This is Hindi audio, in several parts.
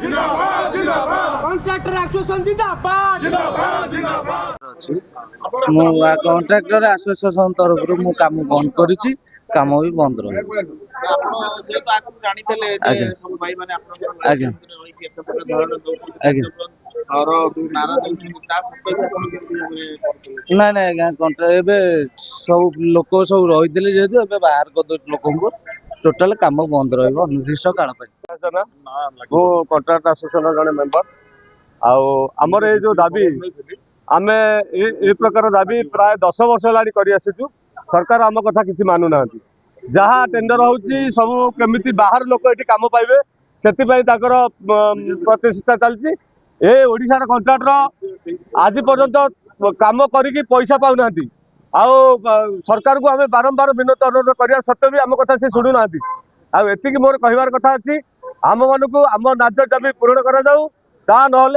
कॉन्ट्रैक्टर एसोसिएशन जिंदाबाद कॉन्ट्रैक्टर एसोसिएशन तरफ काम बंद करी काम भी बंद रही ना ना आज्ञा कॉन्ट्रैक्ट सब लोक सब रही जेहतु बाहर कर लोक टोटाल काम बंद रनिर्दिष्ट काल मु कॉन्ट्रैक्ट एसोसिएशन जड़े मेंबर आमर ये जो दाबी आम ए प्रकार दाबी प्राय 10 वर्ष है सरकार आम कथा किसी मानु ना जहाँ टेंडर होची सब केमिति बाहर लोक ये कम पाइबे से प्रतिष्ठा चलती ए ओडिशार कॉन्ट्रैक्टर आज पर्यंत काम करी पैसा पाऊना सरकार को आम बारंबार विनती अनुरोध करने सत्वे भी आम कथा से शुणु ना आती मोर कहबार कथा अच्छी आम मान को आम न्याय दाबी पूरण करा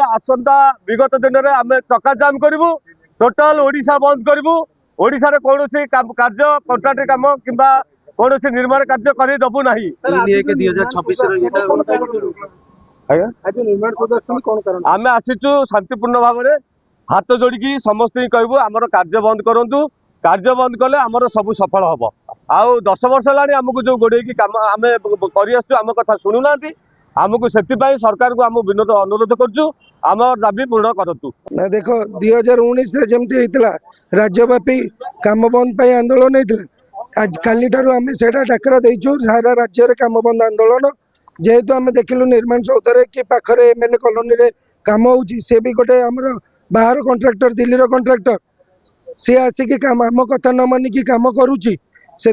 आसंता विगत दिन में आम चक्का जाम करूँ टोटाल ओडिशा बंद करूँ ओडिशा रे कौन कार्य कॉन्ट्रैक्ट काम कि कौन निर्माण कार्य करदबू ना आम आसीचु शांतिपूर्ण भाव में हाथ जोड़ी समस्त कहबू आमर कार्य बंद करूँ कार्य बंद कले आमर सब सफल हम आउ 10 वर्ष है आमको जो गोड़े काम आम कर कथा शुणुना आमको से सरकार को आम विनोद अनुरोध करुँ आम दाबी पूर्ण करूँ ना देखो 2019 जमती होता राज्यव्यापी काम बंद आंदोलन होता आज काली आम से डाकरा देचु सारा राज्य में काम बंद आंदोलन जेहेतु आम देखिलु निर्माण सौधर कि पाखरे एमएलए कॉलोनी रे काम होची से भी गोटे आमर बाहर कॉन्ट्रैक्टर दिल्ली रो कॉन्ट्रैक्टर सी आसिकी काम आम कथा न मानिकी काम करुची से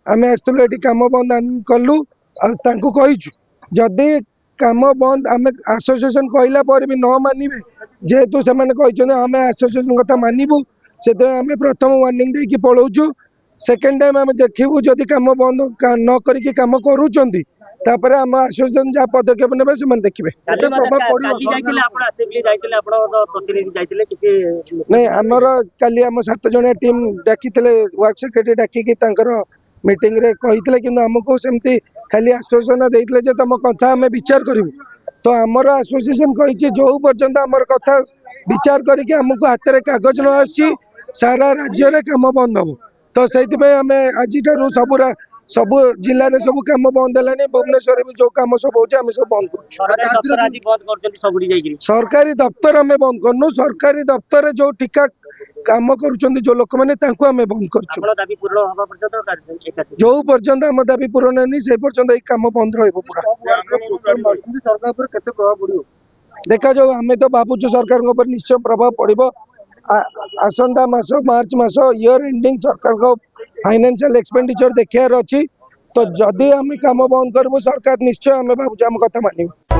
आम आसलु ये काम बंद कलु कहीचु जदि काम बंद आम एसोसिएशन कहला पर भी न मानिबे जेहेतु से आम एसोसिएशन कथा मानबू से आम प्रथम वार्निंग देकी पलाऊचु सेकेंड टाइम आम देखू जदि काम बंद न करिकी काम करूचंती तापर आम एसोसिएशन जहाँ पदक्षेप ने से देखिए नहीं आमर काली आम 7 जन टीम डाकी वर्क सेक्रेटरी डाकी मीटिंग रे कही कि आमको सेमती खाली आश्वासन देते तुम कथा आम विचार करूँ तो आमर एसोसिएशन कही जो पर्यंत आमर कथा विचार करके आमको हाथ में कागज न आसी सारा राज्य में काम बंद हम तो से आम आज सब जिले में सब काम बंद है भुवनेश्वर भी जो काम सब हो सब बंद कर सरकारी दफ्तर आम बंद करनु सरकारी दफ्तर जो टिका काम कर जो लोक मैंने आम बंद कर जो पर्यंत आम दाबी पूरण नहीं से पर्यंत काम बंद देखा जाऊ आम तो भावुँ सरकार निश्चय प्रभाव पड़ो आसंता मास मार्च मास इयर एंडिंग सरकार को फाइनेंशियल एक्सपेंडिचर देखार अच्छी तो जदि आम काम बंद करूँ सरकार निश्चय आम भावुँ आम कथा मानिबे।